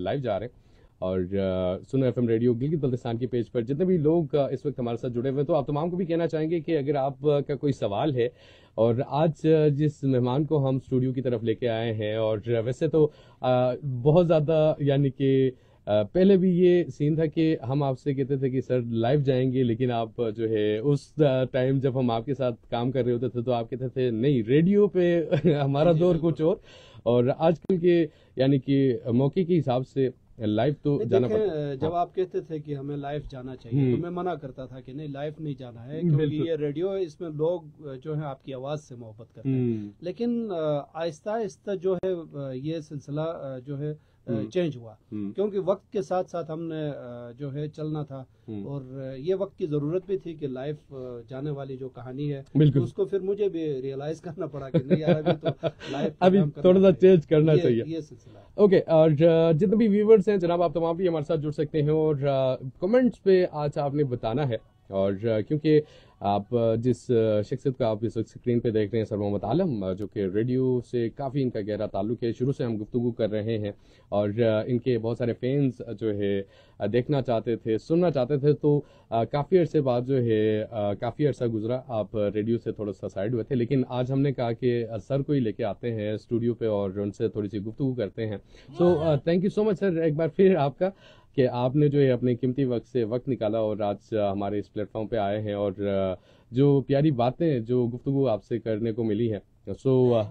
Live जा रहे हैं। और सुनो एफएम रेडियो गिलगित बल्तिस्तान के पेज पर जितने भी लोग इस वक्त हमारे साथ जुड़े हुए हैं, तो आप तमाम को भी कहना चाहेंगे कि अगर आपका कोई सवाल है, और आज जिस मेहमान को हम स्टूडियो की तरफ लेके आए हैं, और वैसे तो बहुत ज़्यादा यानी कि पहले भी ये सीन था कि हम आपसे कहते थे कि सर लाइव जाएंगे, लेकिन आप जो है उस टाइम जब हम आपके साथ काम कर रहे होते थे तो आप कहते थे नहीं, रेडियो पे हमारा दौर कुछ और आजकल के यानी कि मौके के हिसाब से लाइव तो जाना पड़ता है। जब आप कहते थे कि हमें लाइव जाना चाहिए, तो मैं मना करता था कि नहीं, लाइव नहीं जाना है, क्योंकि ये रेडियो है, इसमें लोग जो है आपकी आवाज से मोहब्बत करते हैं। लेकिन आहिस्ता आहिस्ता जो है ये सिलसिला जो है चेंज हुआ, क्योंकि वक्त के साथ साथ हमने जो है चलना था, और ये वक्त की जरूरत भी थी कि लाइव जाने वाली जो कहानी है तो उसको फिर मुझे भी रियलाइज करना पड़ा कि नहीं यार, अभी तो लाइव अभी थोड़ा सा चेंज करना चाहिए। ये सिलसिला ओके, और जितने भी व्यूवर्स हैं जनाब, आप तमाम भी हमारे साथ जुड़ सकते हैं, और कमेंट्स पे आज आपने बताना है। और क्योंकि आप जिस शख्सियत को आप इस वक्त स्क्रीन पे देख रहे हैं, सर मोहम्मद आलम, जो कि रेडियो से काफ़ी इनका गहरा ताल्लुक है, शुरू से हम गुफ्तगू कर रहे हैं, और इनके बहुत सारे फैंस जो है देखना चाहते थे, सुनना चाहते थे, तो काफ़ी अरसे बाद जो है काफ़ी अरसा गुजरा, आप रेडियो से थोड़ा सा साइड हुए थे, लेकिन आज हमने कहा कि सर को ही लेके आते हैं स्टूडियो पे और उनसे थोड़ी सी गुफ्तगू करते हैं। So thank you so much sir एक बार फिर आपका, कि आपने जो है अपने कीमती वक्त से वक्त निकाला और आज हमारे इस प्लेटफॉर्म पे आए हैं, और जो प्यारी बातें जो गुफ्तगू आपसे करने को मिली है, सो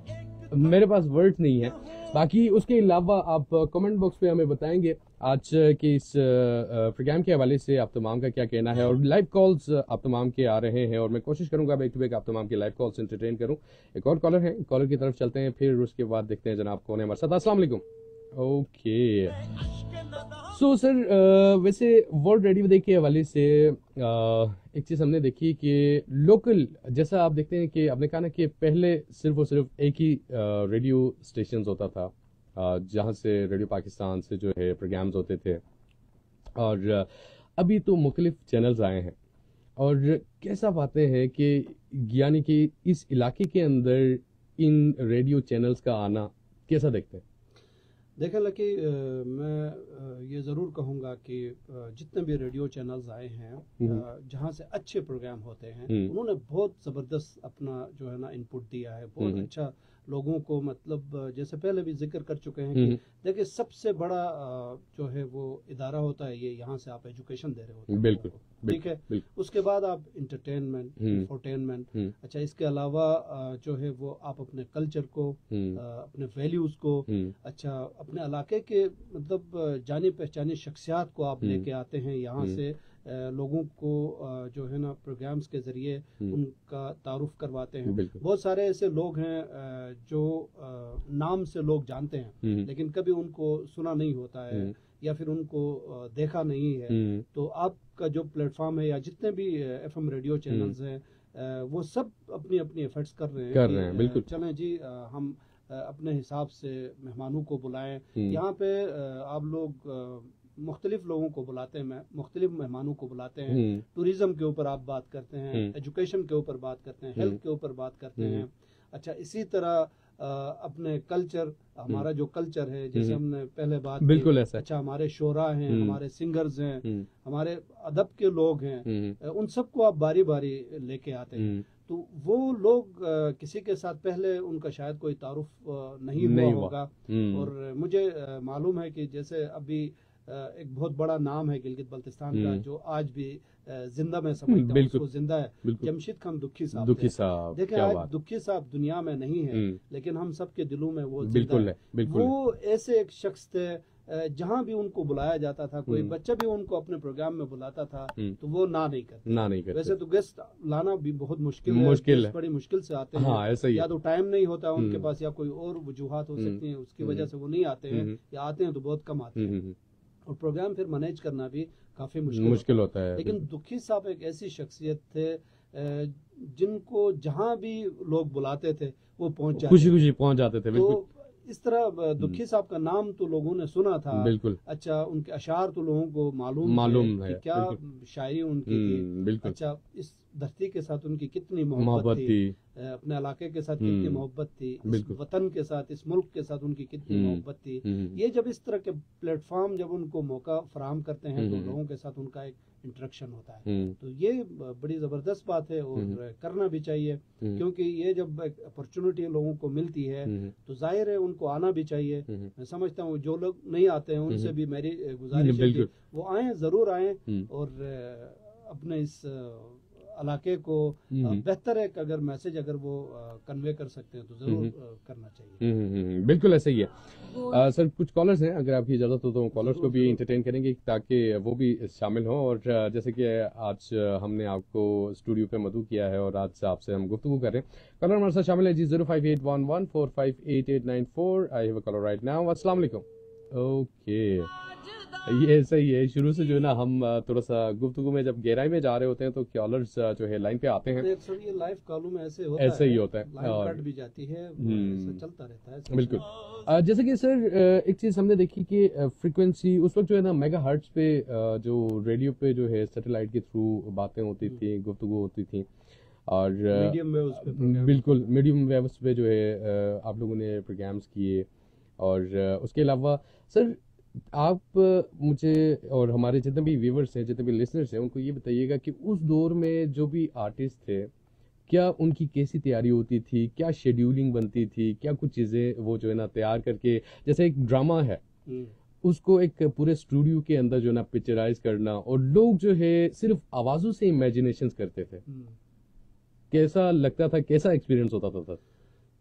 मेरे पास वर्ड्स नहीं है। बाकी उसके अलावा आप कमेंट बॉक्स पे हमें बताएंगे आज के इस प्रोग्राम के हवाले से आप तमाम का क्या कहना है, और लाइव कॉल्स आप तमाम के आ रहे हैं, और मैं कोशिश करूंगा बैक टू बैक आप तमाम के लाइव कॉल्स एंटरटेन करूं। एक और कॉलर है, कॉलर की तरफ चलते हैं, फिर उसके बाद देखते हैं जनाब कौन है हमारे साथ। अस्सलाम वालेकुम। ओके, सो सर वैसे वर्ल्ड रेडियो डे के हवाले से एक चीज़ हमने देखी कि लोकल, जैसा आप देखते हैं कि आपने कहा ना कि पहले सिर्फ और सिर्फ एक ही रेडियो स्टेशन होता था, जहाँ से रेडियो पाकिस्तान से जो है प्रोग्राम्स होते थे, और अभी तो मुख्तलिफ चैनल्स आए हैं। और कैसा पाते हैं कि यानी कि इस इलाके के अंदर इन रेडियो चैनल्स का आना कैसा देखते हैं? देखा लकी, मैं ये ज़रूर कहूँगा कि जितने भी रेडियो चैनल्स आए हैं, जहाँ से अच्छे प्रोग्राम होते हैं, उन्होंने बहुत ज़बरदस्त अपना जो है ना इनपुट दिया है, बहुत अच्छा लोगों को, मतलब जैसे पहले भी जिक्र कर चुके हैं कि देखिए सबसे बड़ा जो है वो इदारा होता है ये, यहाँ से आप एजुकेशन दे रहे होते हैं, बिल्कुल ठीक है, उसके बाद आप इंटरटेनमेंट, इंफोटेनमेंट, अच्छा इसके अलावा जो है वो आप अपने कल्चर को, अपने वैल्यूज को, अच्छा अपने इलाके के मतलब जानी पहचानी शख्सियात को आप लेके आते हैं यहाँ से, लोगों को जो है ना प्रोग्राम्स के जरिए उनका तारुफ करवाते हैं। बहुत सारे ऐसे लोग हैं जो नाम से लोग जानते हैं, लेकिन कभी उनको सुना नहीं होता है या फिर उनको देखा नहीं है। तो आपका जो प्लेटफॉर्म है या जितने भी एफएम रेडियो चैनल्स हैं, वो सब अपनी अपनी एफर्ट्स कर रहे हैं। बिल्कुल, चलें जी, हम अपने हिसाब से मेहमानों को बुलाएं। यहाँ पे आप लोग मुख्तलिफ लोगों को बुलाते हैं, मुख्तलिफ मेहमानों को बुलाते हैं। टूरिज्म के ऊपर आप बात करते हैं, एजुकेशन के ऊपर बात करते हैं, हेल्थ के ऊपर बात करते हैं। अच्छा इसी तरह अपने कल्चर, हमारा जो कल्चर है, जैसे हमने पहले बात बिल्कुल ऐसा, अच्छा हमारे शोरा हैं, हमारे सिंगर्स हैं, हमारे अदब के लोग हैं, उन सबको आप बारी बारी लेके आते हैं। तो वो लोग किसी के साथ पहले उनका शायद कोई तारुफ नहीं हुआ होगा, और मुझे मालूम है कि जैसे अभी एक बहुत बड़ा नाम है गिलगित बल्तिस्तान का, जो आज भी जिंदा में समझता हूं उसको जिंदा है, जमशीद खान दुखी साहब। देखिए आज दुखी साहब दुनिया में नहीं है, लेकिन हम सबके दिलों में वो जिंदा है। वो ऐसे एक शख्स थे, जहाँ भी उनको बुलाया जाता था, कोई बच्चा भी उनको अपने प्रोग्राम में बुलाता था तो वो ना नहीं करते। वैसे तो गेस्ट लाना भी बहुत मुश्किल है, बड़ी मुश्किल से आते हैं, या तो टाइम नहीं होता उनके पास, या कोई और वजूहात हो सकती हैं, उसकी वजह से वो नहीं आते हैं, या आते हैं तो बहुत कम आते हैं, और प्रोग्राम फिर मैनेज करना भी काफी मुश्किल होता है। लेकिन दुखी साहब एक ऐसी शख्सियत थे जिनको जहां भी लोग बुलाते थे वो पहुंच जाते, खुशी पहुंच जाते थे। तो इस तरह दुखी साहब का नाम तो लोगों ने सुना था, बिल्कुल, अच्छा उनके अशार तो लोगों को मालूम है कि क्या शायरी उनकी थी। अच्छा धरती के साथ उनकी कितनी मोहब्बत थी, अपने इलाके के साथ कितनी मोहब्बत थी, इस वतन के साथ, इस मुल्क के साथ उनकी कितनी मोहब्बत थी। ये जब इस तरह के प्लेटफॉर्म जब उनको मौका फराहम करते हैं तो लोगों के साथ उनका एक इंटरेक्शन होता है, तो ये बड़ी ज़बरदस्त बात है और करना भी चाहिए, क्योंकि ये जब एक अपॉर्चुनिटी लोगों को मिलती है तो जाहिर है उनको आना भी चाहिए। मैं समझता हूँ जो लोग नहीं आते हैं उनसे भी मेरी गुजारिश है कि वो आए, ज़रूर आए और अपने इस इलाके को बेहतर है, अगर मैसेज अगर वो कन्वे कर सकते हैं तो जरूर करना चाहिए। बिल्कुल ऐसा ही है। सर कुछ कॉलर्स हैं, अगर आपकी इजाजत हो तो कॉलर्स को भी एंटरटेन करेंगे ताकि वो भी शामिल हों। और जैसे कि आज हमने आपको स्टूडियो पे मदऊ किया है और आज आपसे हम गुफ्तगू कर रहे हैं। कॉलर हमारे साथ शामिल है जी 058114588894। I have a caller right now. अस्सलाम वालेकुम। ओके, ये सही है, शुरू से जो है ना हम थोड़ा सा गुफ्तगू में जब गहराई में जा रहे होते हैं तो कॉलर्स जो है लाइन पे आते हैं। अक्सर ये लाइव कॉलों में ऐसे ही होता है, लाइन कट भी जाती है, ऐसा चलता रहता है। बिल्कुल। जैसे कि सर एक चीज हमने देखी कि फ्रीक्वेंसी उस वक्त जो है ना मेगा हर्ट्ज पे जो रेडियो पे जो है सैटेलाइट के थ्रू बातें होती थी, गुफ्तगू होती थी, और मीडियम वेव्स पे, बिल्कुल मीडियम वेव्स पे जो है आप लोगों ने प्रोग्राम्स किए। और उसके अलावा सर आप मुझे और हमारे जितने भी व्यूवर्स हैं, जितने भी लिसनर्स हैं, उनको ये बताइएगा कि उस दौर में जो भी आर्टिस्ट थे, क्या उनकी कैसी तैयारी होती थी, क्या शेड्यूलिंग बनती थी, क्या कुछ चीज़ें वो जो है ना तैयार करके, जैसे एक ड्रामा है उसको एक पूरे स्टूडियो के अंदर जो है ना पिक्चराइज करना, और लोग जो है सिर्फ आवाज़ों से इमेजिनेशन करते थे, कैसा लगता था, कैसा एक्सपीरियंस होता था सर?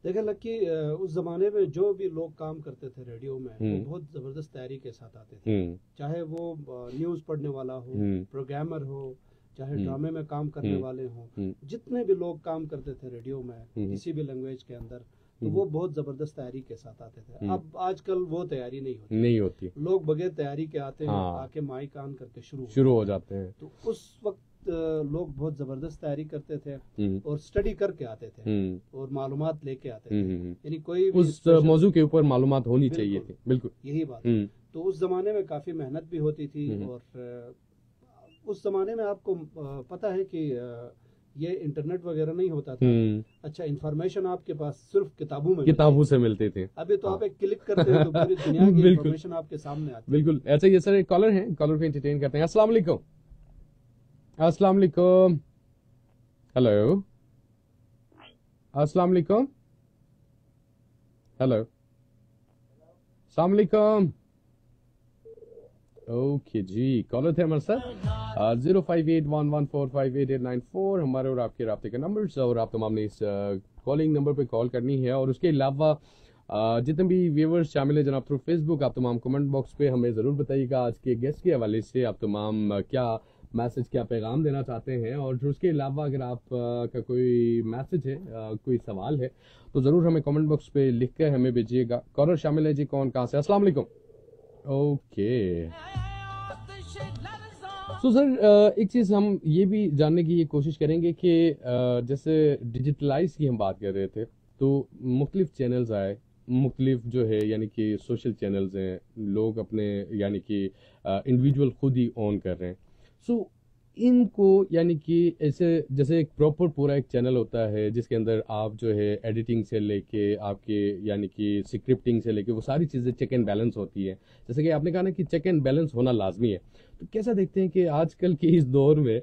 देखिए लकी, उस जमाने में जो भी लोग काम करते थे रेडियो में वो बहुत जबरदस्त तैयारी के साथ आते थे, चाहे वो न्यूज पढ़ने वाला हो, प्रोग्रामर हो, चाहे ड्रामे में काम करने वाले हों, जितने भी लोग काम करते थे रेडियो में किसी भी लैंग्वेज के अंदर, तो वो बहुत जबरदस्त तैयारी के साथ आते थे। अब आजकल वो तैयारी नहीं होती, लोग बगैर तैयारी के आते हैं, आके माइक ऑन करके शुरू हो जाते हैं। तो उस वक्त लोग बहुत जबरदस्त तैयारी करते थे और स्टडी करके आते थे और मालूमात लेके आते थे, यानी कोई उस मौजू के ऊपर मालूमात होनी चाहिए थी। बिल्कुल यही बात। तो उस जमाने में काफी मेहनत भी होती थी, और उस जमाने में आपको पता है कि ये इंटरनेट वगैरह नहीं होता था। अच्छा, इंफॉर्मेशन आपके पास सिर्फ किताबों से मिलते थे। अभी तो आप एक क्लिक करते हैं तो पूरी दुनिया की इंफॉर्मेशन आपके सामने आती है। बिल्कुल ऐसा ही है सर। एक कॉलर है, कॉलर को एंटरटेन करते हैं। अस्सलाम वालेकुम। अस्सलाम वालेकुम। हेलो, अस्सलाम वालेकुम। हेलो, अस्सलाम वालेकुम। ओके जी, कॉलर थे हमारे साथ 058114588894 हमारे और आपके राब्ते के नंबर्स, और आप तमाम ने इस कॉलिंग नंबर पे कॉल करनी है। और उसके अलावा जितने भी व्यूवर्स शामिल हैं जनाब थ्रू फेसबुक, आप तमाम कमेंट बॉक्स पे हमें ज़रूर बताइएगा आज के गेस्ट के हवाले से आप तमाम क्या मैसेज, क्या पैगाम देना चाहते हैं। और उसके अलावा अगर आप का कोई मैसेज है, कोई सवाल है, तो ज़रूर हमें कमेंट बॉक्स पे लिख कर हमें भेजिएगा। कॉलर शामिल है जी, कौन कहाँ से? अस्सलाम वालेकुम। ओके तो सर एक चीज़ हम ये भी जानने की कोशिश करेंगे कि जैसे डिजिटलाइज की हम बात कर रहे थे, तो मुख्तलिफ चैनल्स आए, मुख्तलिफ जो है यानी कि सोशल चैनल्स हैं, लोग अपने यानी कि इंडिविजुअल खुद ही ऑन कर रहे हैं। सो इनको यानी कि ऐसे जैसे एक प्रॉपर पूरा एक चैनल होता है जिसके अंदर आप जो है एडिटिंग से लेके आपके यानी कि स्क्रिप्टिंग से लेके वो सारी चीज़ें चेक एंड बैलेंस होती है। जैसे कि आपने कहा ना कि चेक एंड बैलेंस होना लाजमी है, तो कैसा देखते हैं कि आजकल के इस दौर में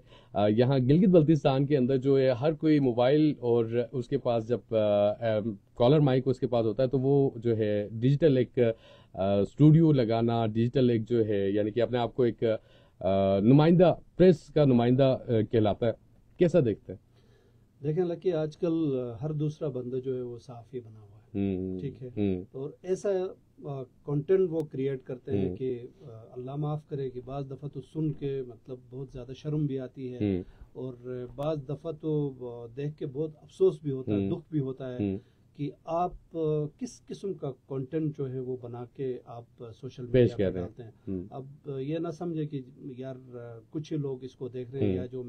यहाँ गिलगित बल्तिस्तान के अंदर जो है हर कोई मोबाइल और उसके पास जब कॉलर माइक उसके पास होता है तो वो जो है डिजिटल एक स्टूडियो लगाना, डिजिटल एक जो है यानी कि अपने आप को एक नुमाइंदा, प्रेस का नुमाइंदा कहलाता है। कैसा देखते हैं? देखें लकी, आजकल हर दूसरा बंदा जो है वो साफ़ी बना हुआ है, ठीक है, और ऐसा कंटेंट वो क्रिएट करते हैं कि अल्लाह माफ़ करे कि बाज़ दफ़ा तो सुन के मतलब बहुत ज़्यादा शर्म भी आती है, और बाज़ दफ़ा तो देख के बहुत अफसोस भी होता है, दुख भी होता है कि आप किस किस्म का कंटेंट जो है वो बना के आप सोशल मीडिया पे डालते हैं। अब ये ना समझे कि यार कुछ ही लोग इसको देख रहे हैं, या जो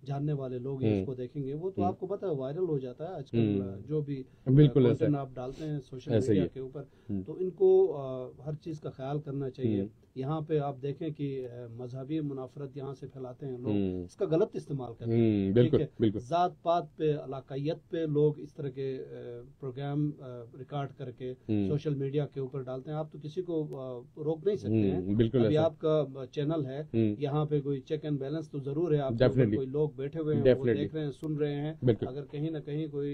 जानने वाले लोग ही इसको देखेंगे, वो तो आपको पता है वायरल हो जाता है आजकल, जो भी बिल्कुल कंटेंट आप डालते हैं सोशल मीडिया के ऊपर, तो इनको हर चीज का ख्याल करना चाहिए। यहाँ पे आप देखें कि मजहबी मुनाफरत यहाँ से फैलाते हैं लोग, इसका गलत इस्तेमाल करते हैं, ठीक है। जात पात पे, इलाकायत पे लोग इस तरह के प्रोग्राम रिकॉर्ड करके सोशल मीडिया के ऊपर डालते हैं। आप तो किसी को रोक नहीं सकते हैं। अभी आपका चैनल है, यहाँ पे कोई चेक एंड बैलेंस तो जरूर है, आपके ऊपर कोई लोग बैठे हुए हैं, वो देख रहे हैं, सुन रहे हैं। अगर कहीं ना कहीं कोई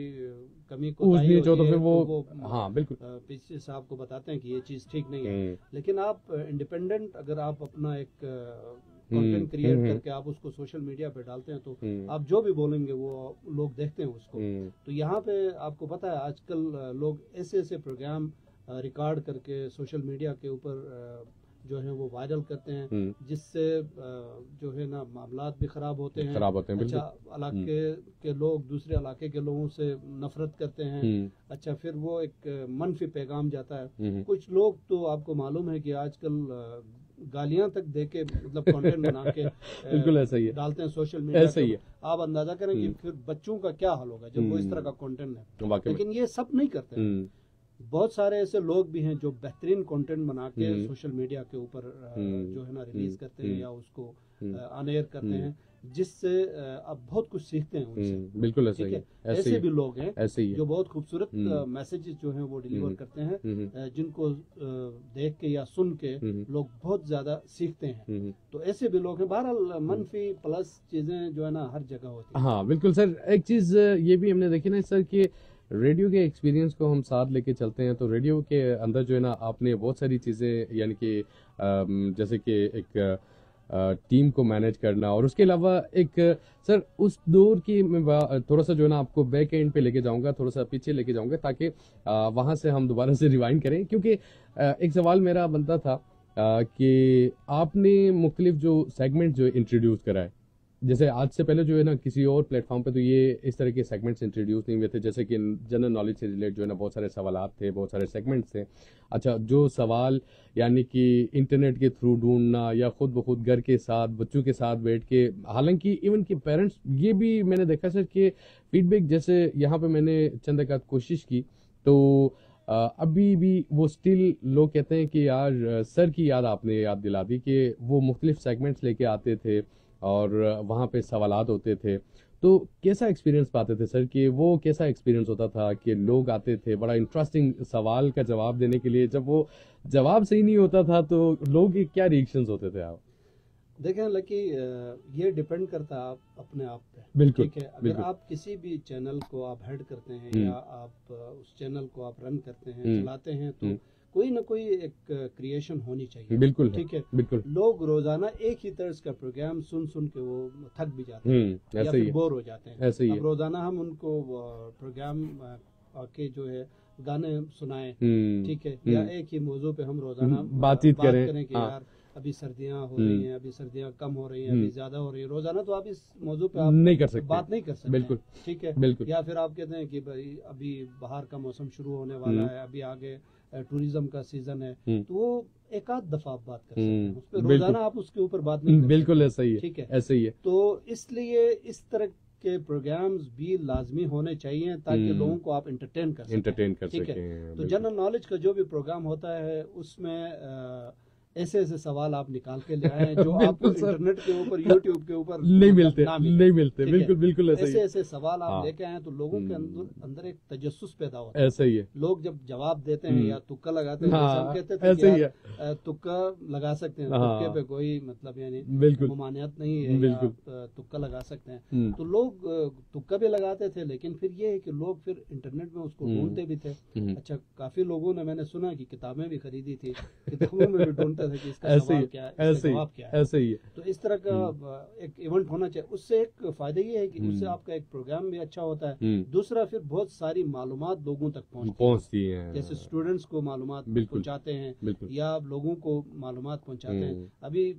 कमी कोताही होती है तो वो हाँ बिल्कुल पीछे से आपको बताते हैं कि ये चीज ठीक नहीं है। लेकिन आप इंडिपेंडेंट, अगर आप अपना एक कंटेंट क्रिएट करके आप उसको सोशल मीडिया पे डालते हैं, तो आप जो भी बोलेंगे वो लोग देखते हैं उसको। तो यहाँ पे आपको पता है आजकल लोग ऐसे ऐसे प्रोग्राम रिकॉर्ड करके सोशल मीडिया के ऊपर जो है वो वायरल करते हैं, जिससे जो है ना मामलात भी खराब होते हैं। अच्छा, इलाके के लोग दूसरे इलाके के लोगों से नफरत करते हैं। अच्छा, फिर वो एक मनफी पैगाम जाता है। कुछ लोग तो आपको मालूम है कि आजकल गालियां तक दे के मतलब कंटेंट बना के बिल्कुल ऐसा ही है, डालते हैं सोशल मीडिया ऐसा ही है। आप अंदाजा करें कि फिर बच्चों का क्या हाल होगा जब वो इस तरह का कंटेंट है। लेकिन ये सब नहीं करते। बहुत सारे ऐसे लोग भी हैं जो बेहतरीन कंटेंट बना के सोशल मीडिया के ऊपर जो है ना रिलीज करते हैं या उसको ऑन एयर करते हैं, जिससे आप बहुत कुछ सीखते हैं उनसे। बिल्कुल ऐसा ही है। ऐसे भी लोग हैं ऐसे ही जो बहुत खूबसूरत मैसेजेस जो हैं वो डिलीवर करते हैं, जिनको देख के या सुन के लोग बहुत ज्यादा सीखते हैं। तो ऐसे भी लोग हैं। बहरहाल मनफी प्लस चीजें जो है ना हर जगह होती है। हाँ बिल्कुल सर। एक चीज ये भी हमने देखी ना सर कि रेडियो के एक्सपीरियंस को हम साथ लेके चलते हैं, तो रेडियो के अंदर जो है ना आपने बहुत सारी चीज़ें, यानी कि जैसे कि एक टीम को मैनेज करना, और उसके अलावा एक सर उस दौर की मैं थोड़ा सा जो है ना आपको बैक एंड पे लेके जाऊंगा, थोड़ा सा पीछे लेके जाऊंगा, ताकि वहां से हम दोबारा से रिवाइंड करें। क्योंकि एक सवाल मेरा बनता था कि आपने मुख्तलिफ जो सेगमेंट जो इंट्रोड्यूस कराए, जैसे आज से पहले जो है ना किसी और प्लेटफॉर्म पे तो ये इस तरह के सेगमेंट्स इंट्रोड्यूस नहीं हुए थे। जैसे कि जनरल नॉलेज से रिलेटेड जो है ना बहुत सारे सवालात थे, बहुत सारे सेगमेंट्स थे। अच्छा, जो सवाल यानी कि इंटरनेट के थ्रू ढूंढना या खुद ब खुद घर के साथ बच्चों के साथ बैठ के, हालांकि इवन कि पेरेंट्स, ये भी मैंने देखा सर कि फीडबैक, जैसे यहाँ पे मैंने चंद एक कोशिश की तो अभी भी वो स्टिल लोग कहते हैं कि यार सर की याद दिला दी कि वो मुख्तलिफ सेगमेंट्स लेके आते थे और वहाँ पे सवालात होते थे। तो कैसा एक्सपीरियंस पाते थे सर, कि वो कैसा एक्सपीरियंस होता था कि लोग आते थे बड़ा इंटरेस्टिंग सवाल का जवाब देने के लिए, जब वो जवाब सही नहीं होता था तो लोगों के क्या रिएक्शंस होते थे? आप देखें लकी, ये डिपेंड करता है आप अपने आप पे। बिल्कुल, ठीक है, अगर आप किसी भी चैनल को आप हेड करते हैं या आप उस चैनल को आप रन करते हैं, चलाते हैं, तो कोई ना कोई एक क्रिएशन होनी चाहिए। बिल्कुल ठीक है, बिल्कुल। लोग रोजाना एक ही तर्ज का प्रोग्राम सुन सुन के वो थक भी जाते हैं या फिर बोर हो जाते हैं। ऐसे ही अब रोजाना हम उनको प्रोग्राम के जो है गाने सुनाएं, ठीक है, या एक ही मौजू पे हम रोजाना बातचीत करें कि यार अभी सर्दियां हो रही हैं, अभी सर्दियां कम हो रही हैं, अभी ज्यादा हो रही है। रोजाना तो आप इस मौजू पे आप नहीं कर सकते, बात नहीं कर सकते। बिल्कुल, ठीक है, बिल्कुल। या फिर आप कहते हैं कि भाई अभी बाहर का मौसम शुरू होने वाला है, अभी आगे टूरिज्म का सीजन है, तो वो एक आध दफा आप बात कर सकते हैं उस पर। रोजाना आप उसके ऊपर बात नहीं कर सकते। बिल्कुल ऐसा ही है, ठीक है, ऐसा ही है। तो इसलिए इस तरह के प्रोग्राम्स भी लाजमी होने चाहिए ताकि लोगों को आप एंटरटेन कर सकें। ठीक है, तो जनरल नॉलेज का जो भी प्रोग्राम होता है उसमें ऐसे ऐसे सवाल आप निकाल के ले आए हैं जो आपको इंटरनेट के ऊपर, यूट्यूब के ऊपर नहीं मिलते। बिल्कुल बिल्कुल ऐसे ऐसे सवाल आप लेके आए तो लोगों के अंदर एक तजस्सुस पैदा होता है। ऐसा ही है। लोग जब जवाब देते हैं या तुक्का लगाते हैं, हम कहते थे ऐसे ही है, तुक्का लगा सकते हैं, तुक्के पे कोई मतलब यानी ममानियत नहीं है, या तुक्का लगा सकते हैं। तो लोग तुक्का भी लगाते थे, लेकिन फिर ये है कि लोग फिर इंटरनेट में उसको ढूंढते भी थे। अच्छा, काफी लोगों ने, मैंने सुना कि किताबें भी खरीदी थी, किताबों में भी ढूंढते थे कि इसका सवाल क्या है, इसका जवाब क्या है। ऐसे ही है। तो इस तरह का एक इवेंट होना चाहिए। उससे एक फायदा ये है कि उससे आपका एक प्रोग्राम भी अच्छा होता है। दूसरा, फिर बहुत सारी मालूमात लोगों तक पहुंचती है। जैसे स्टूडेंट्स को मालूमात पहुंचाते हैं या लोगों को मालूमात पहुंचाते हैं। अभी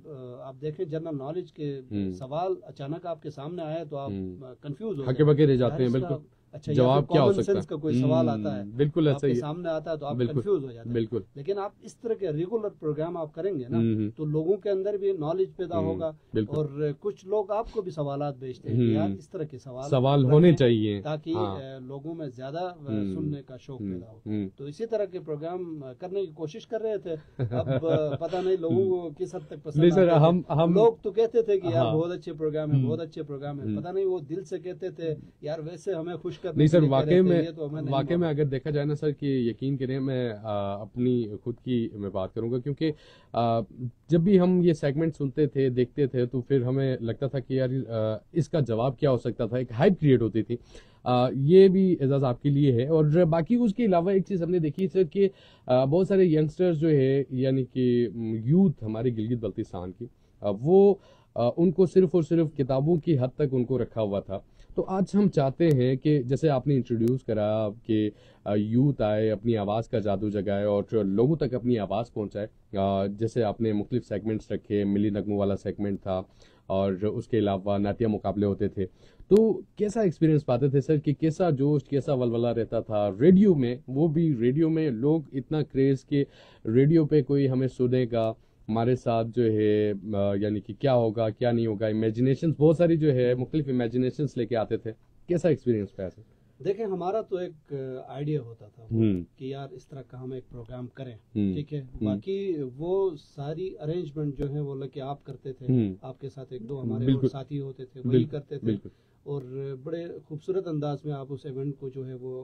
आप देखें जनरल नॉलेज के सवाल अचानक आपके सामने आए तो आप कंफ्यूज हो रह जाते हैं। बिल्कुल, अच्छा जवाब क्या हो सकता है, का कोई सवाल आता है, बिल्कुल ऐसा आपके ही सामने आता है तो आप कंफ्यूज हो जाते हैं। बिल्कुल। लेकिन आप इस तरह के रेगुलर प्रोग्राम आप करेंगे ना तो लोगों के अंदर भी नॉलेज पैदा होगा, और कुछ लोग आपको भी सवालात भेजते हैं कि यार इस तरह के सवाल होने चाहिए, ताकि लोगों में ज्यादा सुनने का शौक पैदा हो। तो इसी तरह के प्रोग्राम करने की कोशिश कर रहे थे। अब पता नहीं लोगों को किस हद तक पसंद सर, हम लोग तो कहते थे कि यार बहुत अच्छे प्रोग्राम है, बहुत अच्छे प्रोग्राम है, पता नहीं वो दिल से कहते थे यार वैसे हमें खुश करने नहीं सर, वाकई में अगर देखा जाए ना सर कि यकीन करें, मैं अपनी खुद की मैं बात करूंगा, क्योंकि जब भी हम ये सेगमेंट सुनते थे, देखते थे, तो फिर हमें लगता था कि यार इसका जवाब क्या हो सकता था, एक हाइप क्रिएट होती थी। ये भी एजाज आपके लिए है। और बाकी उसके अलावा एक चीज़ हमने देखी सर कि बहुत सारे यंगस्टर्स जो है, यानी कि यूथ हमारे गिलगित बल्तिस्तान की, वो उनको सिर्फ और सिर्फ किताबों की हद तक उनको रखा हुआ था। तो आज हम चाहते हैं कि जैसे आपने इंट्रोड्यूस करा कि यूथ आए, अपनी आवाज़ का जादू जगाए और लोगों तक अपनी आवाज़ पहुंचाए, जैसे आपने मुख्तलिफ सेगमेंट्स रखे, मिली नगमों वाला सेगमेंट था और उसके अलावा नाट्य मुकाबले होते थे, तो कैसा एक्सपीरियंस पाते थे सर कि कैसा जोश, कैसा वलवला रहता था रेडियो में, वो भी रेडियो में लोग इतना क्रेज के रेडियो पे कोई हमें सुनेगा, हमारे साथ जो है यानी कि क्या होगा क्या नहीं होगा, इमेजिनेशंस बहुत सारी जो है मुख्तलिफ इमेजिनेशंस लेके आते थे। कैसा एक्सपीरियंस पाया सर? देखें, हमारा तो एक आइडिया होता था कि यार इस तरह का हम एक प्रोग्राम करें, ठीक है। बाकी वो सारी अरेंजमेंट जो है वो लेके आप करते थे, आपके साथ एक दो हमारे और साथी होते थे, वही करते थे, और बड़े खूबसूरत अंदाज में आप उस इवेंट को जो है वो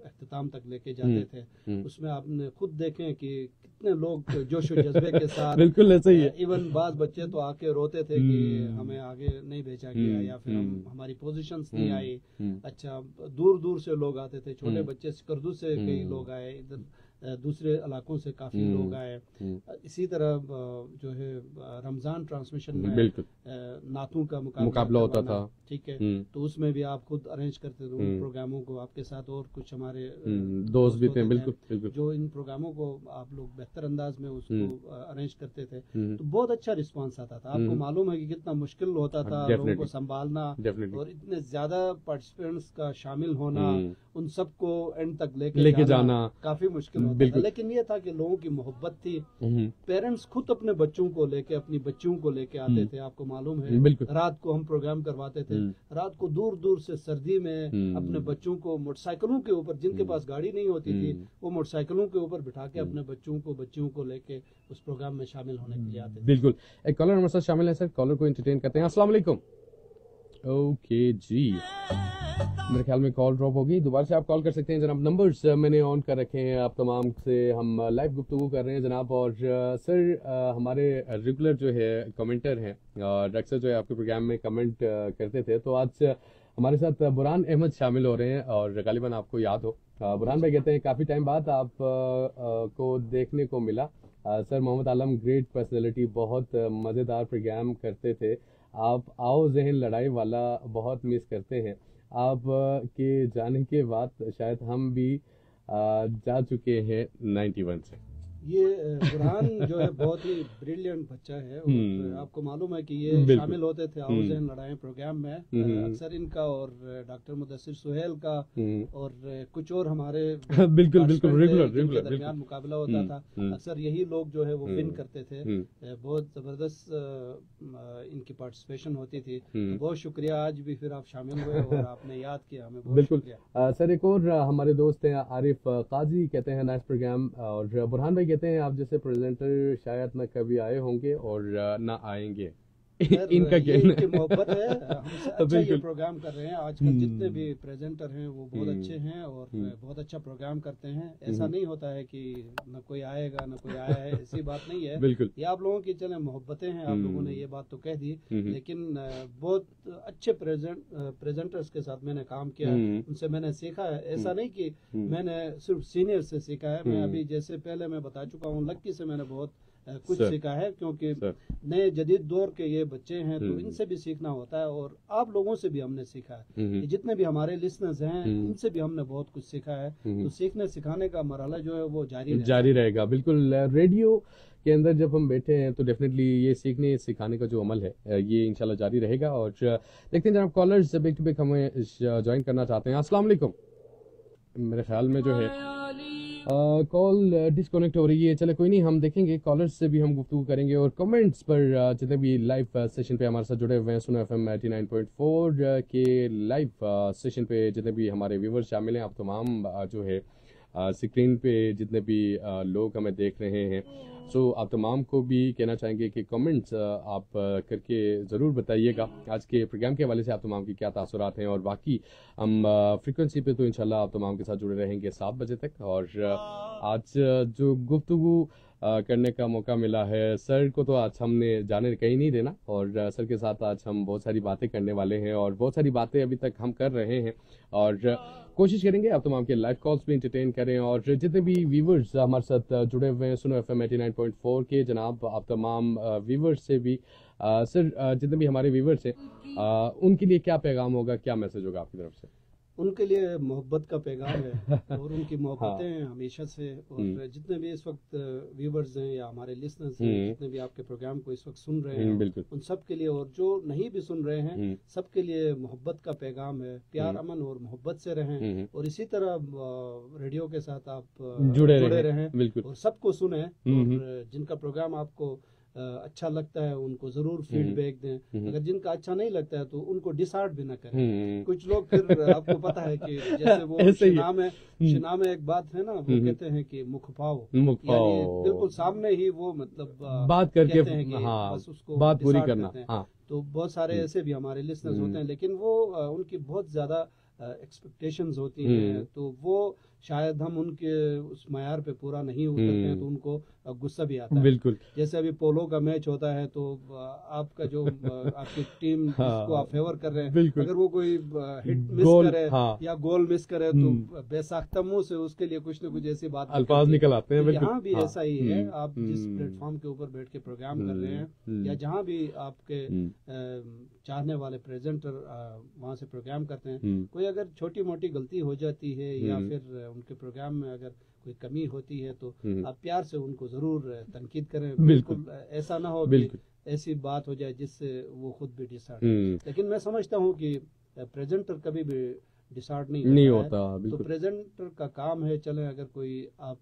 अख्ताम तक लेके जाते थे। उसमें आपने खुद देखें कि कितने लोग जोश और जज्बे के साथ बिल्कुल ऐसा ही है। इवन बाज बच्चे तो आके रोते थे कि हमें आगे नहीं भेजा गया, या फिर हमारी पोजीशंस नहीं आई। अच्छा, दूर दूर से लोग आते थे, छोटे बच्चे सिकरदू से कई लोग आए, इधर दूसरे इलाकों से काफी लोग आए। इसी तरह जो है रमजान ट्रांसमिशन में नातों का मुकाबला होता था, ठीक है। तो उसमें भी आप खुद अरेंज करते थे उन प्रोग्रामों को, आपके साथ और कुछ हमारे दोस्त भी थे, बिल्कुल, जो इन प्रोग्रामों को आप लोग बेहतर अंदाज में उसको अरेंज करते थे। तो बहुत अच्छा रिस्पांस आता था। आपको मालूम है कि कितना मुश्किल होता था लोगों को संभालना, और इतने ज्यादा पार्टिसिपेंट्स का शामिल होना, उन सबको एंड तक लेके जाना काफी मुश्किल होता था। लेकिन ये था कि लोगों की मोहब्बत थी, पेरेंट्स खुद अपने बच्चों को लेके, अपनी बच्चियों को लेके आते थे। आपको मालूम है रात को हम प्रोग्राम करवाते थे, रात को दूर दूर से सर्दी में अपने बच्चों को मोटरसाइकिलों के ऊपर, जिनके पास गाड़ी नहीं होती थी, वो मोटरसाइकिलों के ऊपर बिठा के अपने बच्चियों को लेके उस प्रोग्राम में शामिल होने के लिए आते थे। बिल्कुल। एक कॉलर हमारे साथ शामिल है सर, कॉलर को एंटरटेन करते हैं। अस्सलाम वालेकुम। ओके जी, मेरे ख्याल में कॉल ड्रॉप होगी। दोबारा से आप कॉल कर सकते हैं जनाब, नंबर्स मैंने ऑन कर रखे हैं, आप तमाम से हम लाइव गुफ्तगू कर रहे हैं जनाब। और सर हमारे रेगुलर जो है कमेंटर हैं और अक्सर जो है आपके प्रोग्राम में कमेंट करते थे, तो आज हमारे साथ बुरहान अहमद शामिल हो रहे हैं और गालिबन आपको याद हो। बुरहान भाई कहते हैं काफ़ी टाइम बाद आप को देखने को मिला सर। मोहम्मद आलम ग्रेट पर्सनैलिटी, बहुत मज़ेदार प्रोग्राम करते थे आप। आओ जहन लड़ाई वाला बहुत मिस करते हैं आप के जाने के बाद, शायद हम भी जा चुके हैं 91 से। ये बुरहान जो है बहुत ही ब्रिलियंट बच्चा है, और आपको मालूम है कि ये शामिल होते थे आओ जहन लड़ाई प्रोग्राम में, अक्सर इनका और डॉक्टर मुदस्सिर सुहेल का और कुछ और हमारे बिल्कुल रेगुलर दरमियान मुकाबला होता था। अक्सर यही लोग जो है वो विन करते थे, बहुत जबरदस्त इनकी पार्टिसिपेशन होती थी। बहुत शुक्रिया, आज भी फिर आप शामिल हुए और आपने याद किया हमें, बहुत शुक्रिया। सर एक और हमारे दोस्त हैं आरिफ काजी, कहते हैं नाइस प्रोग्राम। और बुरहान भाई कहते हैं आप जैसे प्रेजेंटर शायद न कभी आए होंगे और न आएंगे। इनका कहना है, मोहब्बत है, हमसे अच्छा ये प्रोग्राम कर रहे हैं। आजकल जितने भी प्रेजेंटर हैं वो बहुत अच्छे हैं और बहुत अच्छा प्रोग्राम करते हैं। ऐसा नहीं होता है कि न कोई आएगा न कोई आया है, ऐसी बात नहीं है। ये आप लोगों की चले मोहब्बतें हैं, आप लोगों ने ये बात तो कह दी। लेकिन बहुत अच्छे प्रेजेंटर्स के साथ मैंने काम किया, उनसे मैंने सीखा है। ऐसा नहीं कि मैंने सिर्फ सीनियर से सीखा है, मैं अभी जैसे पहले मैं बता चुका हूँ, लक्की से मैंने बहुत कुछ सीखा है, क्योंकि नए जदीद दौर के ये बच्चे हैं, तो इनसे भी सीखना होता है। और आप लोगों से भी हमने सीखा है, जितने भी हमारे लिसनर्स हैं इनसे भी हमने बहुत कुछ सीखा है। तो सीखने सिखाने का मरहला जो है वो जारी रहेगा। बिल्कुल, रेडियो के अंदर जब हम बैठे हैं तो डेफिनेटली ये सीखने सिखाने का जो अमल है ये इंशाल्लाह जारी रहेगा। और देखते हैं जनाब कॉलर्स बैक टू बैक हमें ज्वाइन करना चाहते हैं। अस्सलाम वालेकुम। मेरे ख्याल में जो है कॉल डिस्कनेक्ट हो रही है। चले कोई नहीं, हम देखेंगे कॉलर्स से भी हम गुफ्तगू करेंगे और कमेंट्स पर जितने भी लाइव सेशन पे हमारे साथ जुड़े हुए हैं सुनो FM 89.4 के लाइव सेशन पे जितने भी हमारे व्यूवर्स शामिल हैं, आप तमाम जो है स्क्रीन पे जितने भी लोग हमें देख रहे हैं, सो आप तमाम को भी कहना चाहेंगे कि कमेंट्स आप करके ज़रूर बताइएगा आज के प्रोग्राम के हवाले से आप तमाम की क्या तासुरात हैं। और बाकी हम फ्रीक्वेंसी पे तो इंशाल्लाह आप तमाम के साथ जुड़े रहेंगे 7 बजे तक। और आज जो गुफ्तगू करने का मौका मिला है सर को, तो आज हमने जाने कहीं नहीं देना और सर के साथ आज हम बहुत सारी बातें करने वाले हैं और बहुत सारी बातें अभी तक हम कर रहे हैं और कोशिश करेंगे आप तमाम के लाइव कॉल्स भी इंटरटेन करें। और जितने भी व्यूवर्स हमारे साथ जुड़े हुए हैं सुनो FM 89.4 के जनाब आप तमाम व्यूवर्स से भी सर जितने भी हमारे व्यूवर्स हैं उनके लिए क्या पैगाम होगा, क्या मैसेज होगा आपकी तरफ से? उनके लिए मोहब्बत का पैगाम है और उनकी मोहब्बतें हमेशा से। और जितने भी इस वक्त व्यूवर्स हैं या हमारे लिसनर्स हैं, जितने भी आपके प्रोग्राम को इस वक्त सुन रहे हैं, उन सब के लिए, और जो नहीं भी सुन रहे हैं सबके लिए मोहब्बत का पैगाम है। प्यार अमन और मोहब्बत से रहें और इसी तरह रेडियो के साथ आप जुड़े रहें और सबको सुने। और जिनका प्रोग्राम आपको अच्छा लगता है उनको जरूर फीडबैक दें। अगर जिनका अच्छा नहीं लगता है तो उनको डिसहार्ट भी ना करें। कुछ लोग फिर आपको पता है कि जैसे वो शिना में एक बात है ना, वो कहते हैं कि मुखपाओ, यानी बिल्कुल सामने ही वो मतलब बात करके कहते हैं कि बस उसको बात पूरी करना। तो बहुत सारे ऐसे भी हमारे लिसनर्स होते हैं, लेकिन वो उनकी बहुत ज्यादा एक्सपेक्टेशंस होती हैं, तो वो शायद हम उनके उस मयार पे पूरा नहीं उतरते हैं तो उनको गुस्सा भी आता है। बिल्कुल। जैसे अभी पोलो का मैच होता है तो आपका जो आपकी टीम जिसको आप फेवर कर रहे हैं, अगर वो कोई हिट मिस करे या गोल मिस करे तो बेसाख्ता मुंह से उसके लिए कुछ न कुछ ऐसी बात अल्फाज निकल आते हैं। यहाँ भी ऐसा ही है। आप जिस प्लेटफॉर्म के ऊपर बैठ के प्रोग्राम कर रहे हैं या जहाँ भी आपके चाहने वाले प्रेजेंटर वहाँ से प्रोग्राम करते हैं, कोई अगर छोटी मोटी गलती हो जाती है या फिर उनके प्रोग्राम में अगर कोई कमी होती है तो आप प्यार से उनको जरूर तनकीद करें। बिल्कुल ऐसा ना हो कि ऐसी बात हो जाए जिससे वो खुद भी डिसहार्ट। लेकिन मैं समझता हूँ कि प्रेजेंटर कभी भी डिसहार्ट नहीं होता। तो प्रेजेंटर का काम है, चले अगर कोई आप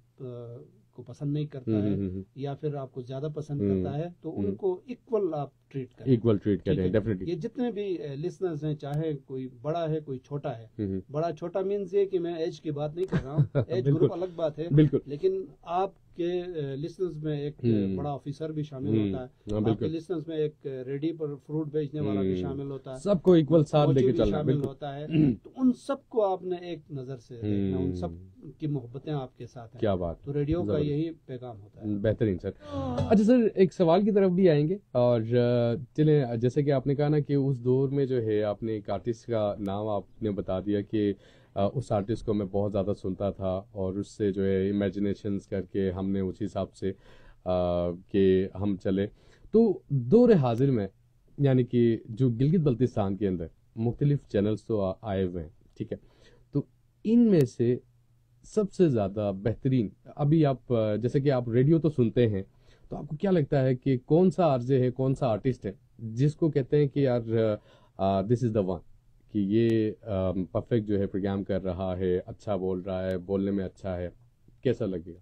को पसंद नहीं करता है या फिर आपको ज्यादा पसंद करता है तो उनको इक्वल आप ट्रीट करें। डेफिनेटली ये जितने भी लिसनर्स हैं, चाहे कोई बड़ा है कोई छोटा है, बड़ा छोटा मीन्स ये कि मैं एज की बात नहीं कर रहा हूँ, एज ग्रुप अलग बात है, लेकिन आपके लिसनर्स में एक बड़ा ऑफिसर भी शामिल होता है, आपके लिसनर्स में एक रेडी पर फ्रूट बेचने वाला भी शामिल होता है, सबको इक्वल साथ लेके चलना शामिल होता है। तो उन सबको आपने एक नजर से देखना, उन सब की मोहब्बतें आपके साथ हैं। क्या बात। तो रेडियो का यही पैगाम होता है। बेहतरीन सर। अच्छा सर, एक सवाल की तरफ भी आएंगे और चले, जैसे कि आपने कहा ना कि उस दौर में जो है आपने एक आर्टिस्ट का नाम आपने बता दिया कि उस आर्टिस्ट को मैं बहुत ज़्यादा सुनता था और उससे जो है इमेजिनेशंस करके हमने उसी हिसाब से कि हम चले। तो दौर हाजिर में यानी कि जो गिलगित बल्तिस्तान के अंदर मुख्तलिफ चैनल्स तो आए हुए हैं, ठीक है, तो इनमें से सबसे ज़्यादा बेहतरीन अभी आप जैसे कि आप रेडियो तो सुनते हैं, तो आपको क्या लगता है कि कौन सा आरजे है, कौन सा आर्टिस्ट है जिसको कहते हैं कि यार दिस इज़ द वन, कि ये परफेक्ट जो है प्रोग्राम कर रहा है, अच्छा बोल रहा है, बोलने में अच्छा है, कैसा लगेगा?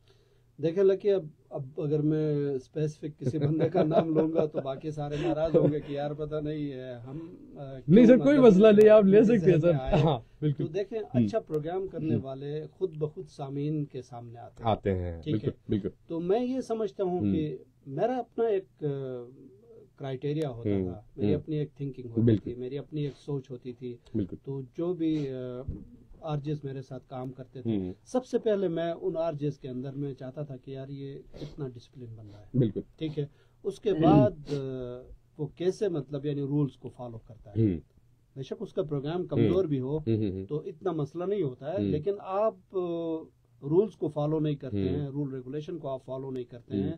देखिए लकी, अब अगर मैं स्पेसिफिक किसी बंदे का नाम लूंगा तो बाकी सारे नाराज होंगे कि यार पता नहीं है हम नहीं सर, कोई मसला नहीं, आप ले सकते हैं सर। हाँ बिल्कुल। तो देखें, अच्छा प्रोग्राम करने वाले खुद ब खुद सामीन के सामने आते हैं। ठीक है, बिल्कुल। तो मैं ये समझता हूँ कि मेरा अपना एक क्राइटेरिया होता था, मेरी अपनी एक थिंकिंग होती थी, मेरी अपनी एक सोच होती थी। तो जो भी आरजेस मेरे साथ काम करते थे, सबसे पहले मैं उन आरजेस के अंदर में चाहता था कि यार ये कितना डिसिप्लिन बन रहा है। बिल्कुल ठीक है। उसके बाद वो कैसे मतलब यानी रूल्स को फॉलो करता है। बेशक उसका प्रोग्राम कमजोर भी हो तो इतना मसला नहीं होता है, लेकिन आप रूल्स को फॉलो नहीं करते हैं, रूल रेगुलेशन को आप फॉलो नहीं करते हैं,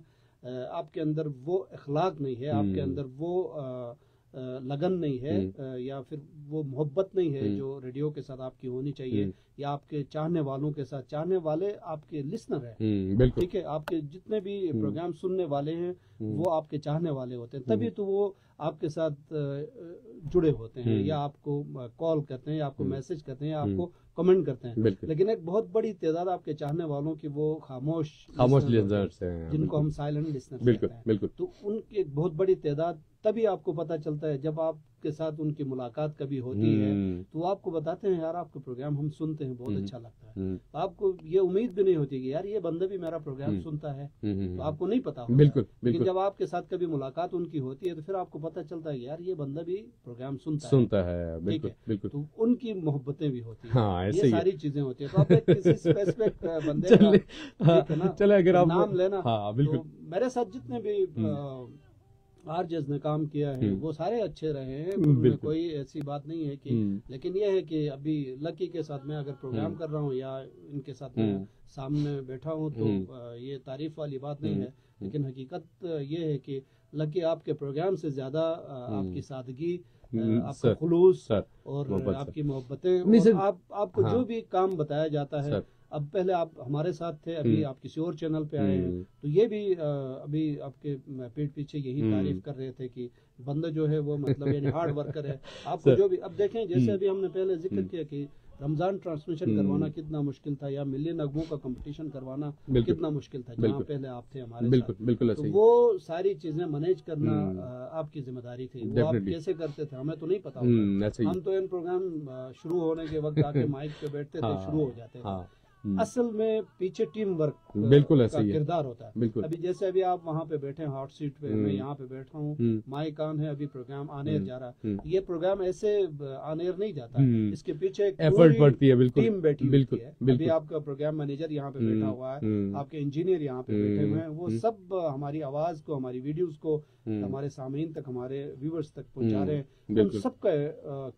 आपके अंदर वो अखलाक नहीं है, आपके अंदर वो लगन नहीं है या फिर वो मोहब्बत नहीं है जो रेडियो के साथ आपकी होनी चाहिए, या आपके चाहने वालों के साथ, चाहने वाले आपके लिसनर हैं, ठीक है, आपके जितने भी प्रोग्राम सुनने वाले हैं वो आपके चाहने वाले होते हैं, तभी तो वो आपके साथ जुड़े होते हैं, या आपको कॉल करते हैं, या आपको मैसेज करते हैं, या आपको कमेंट करते हैं। लेकिन एक बहुत बड़ी तादाद आपके चाहने वालों की वो खामोश लिसनर्स हैं, जिनको हम साइलेंट लिसनर्स कहते हैं। तो उनकी एक बहुत बड़ी तादाद तभी आपको पता चलता है जब आपके साथ उनकी मुलाकात कभी होती है, तो आपको बताते हैं यार आपका प्रोग्राम हम सुनते हैं, बहुत अच्छा लगता है। तो आपको ये उम्मीद भी नहीं होती कि यार ये बंदा भी मेरा प्रोग्राम सुनता है, तो आपको नहीं पता होता। लेकिन जब आपके साथ कभी मुलाकात उनकी होती है तो फिर आपको पता चलता है यार ये बंदा भी प्रोग्राम सुनता है। बिल्कुल। तो उनकी मोहब्बतें भी होती है, ये सारी चीजें होती है। तो आप किसी स्पेसिफिक बंदे का चले अगर आप नाम लेना, तो मेरे साथ जितने भी आरजेस ने काम किया है वो सारे अच्छे रहे हैं, उनमें कोई ऐसी बात नहीं है कि, लेकिन ये है कि अभी लकी के साथ मैं अगर प्रोग्राम कर रहा हूँ या इनके साथ मैं सामने बैठा हूँ तो ये तारीफ वाली बात नहीं है, लेकिन हकीकत ये है कि लकी आपके प्रोग्राम से ज्यादा आपकी सादगी, आपका खुलूस और आपकी मोहब्बतें, और आपको जो भी काम बताया जाता है, अब पहले आप हमारे साथ थे, अभी आप किसी और चैनल पे आए हैं, तो ये भी अभी आपके पीठ पीछे यही तारीफ कर रहे थे कि बंदा जो है वो मतलब यानी हार्ड वर्कर है। आपको जो भी अब देखें, जैसे अभी हमने पहले जिक्र किया कि रमजान ट्रांसमिशन करवाना कितना मुश्किल था, या मिलियन नगमों का कंपटीशन करवाना कितना मुश्किल था, जहाँ पहले आप थे हमारे साथ। तो वो सारी चीजें मैनेज करना आपकी जिम्मेदारी थी। वो आप कैसे करते थे हमें तो नहीं पता होता, हम तो इन प्रोग्राम शुरू होने के वक्त आके माइक पे बैठते थे, शुरू हो जाते थे। असल में पीछे टीम वर्क का किरदार होता है। अभी जैसे अभी आप वहाँ पे बैठे हैं हॉट सीट पे, मैं यहाँ पे बैठा हूँ, माइक ऑन है, अभी प्रोग्राम आने जा रहा है। ये प्रोग्राम ऐसे आने नहीं जाता, इसके पीछे एक एफर्ट पड़ती है, टीम बैठी होती है। अभी आपका प्रोग्राम मैनेजर यहाँ पे बैठा हुआ है, आपके इंजीनियर यहाँ पे बैठे हुए हैं, वो सब हमारी आवाज को, हमारी वीडियोस को हमारे सामीन तक, हमारे व्यूअर्स तक पहुँचा रहे हैं। उन सबका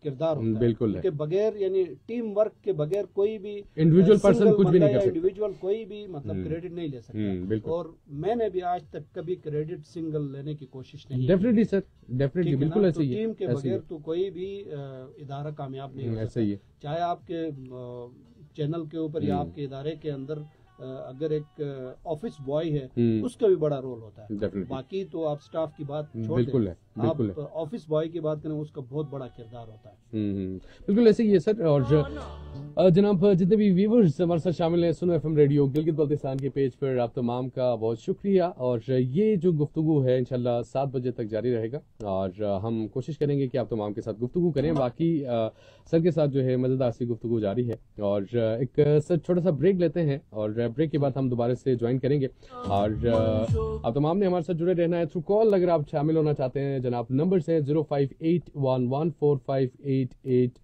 किरदार होता है, उनके बगैर यानी टीम वर्क के बगैर कोई भी इंडिविजुअल पर्सन कुछ भी नहीं कर सकता, इंडिविजुअल कोई भी मतलब क्रेडिट नहीं ले सकता। और मैंने भी आज तक कभी क्रेडिट सिंगल लेने की कोशिश नहीं। डेफिनेटली सर, डेफिनेटली, बिल्कुल ऐसे ही है। टीम के बगैर तो कोई भी इदारा कामयाब नहीं हो सकता, चाहे आपके चैनल के ऊपर या आपके इदारे के अंदर अगर एक ऑफिस बॉय है उसका भी बड़ा रोल होता है। बाकी तो आप स्टाफ की बात छोड़ दें, आप ऑफिस बॉय की बात करें, उसका बहुत बड़ा किरदार होता है। बिल्कुल ऐसे ही है सर। और जनाब जितने भी व्यूवर्स हमारे साथ शामिल हैं सुनो एफएम रेडियो गिलगित बल्तिस्तान के पेज पर, आप तमाम का बहुत शुक्रिया। और ये जो गुफ्तगू है इंशाल्लाह 7 बजे तक जारी रहेगा, और हम कोशिश करेंगे कि आप तमाम के साथ गुफ्तगू करें। बाकी सर के साथ जो है मजेदार सी गुफ्तगू जारी है। और एक सर छोटा सा ब्रेक लेते हैं, और ब्रेक के बाद हम दोबारा से ज्वाइन करेंगे। और आप तमाम ने हमारे साथ जुड़े रहना है थ्रू कॉल। अगर आप शामिल होना चाहते हैं जनाब, नंबर से 0581145888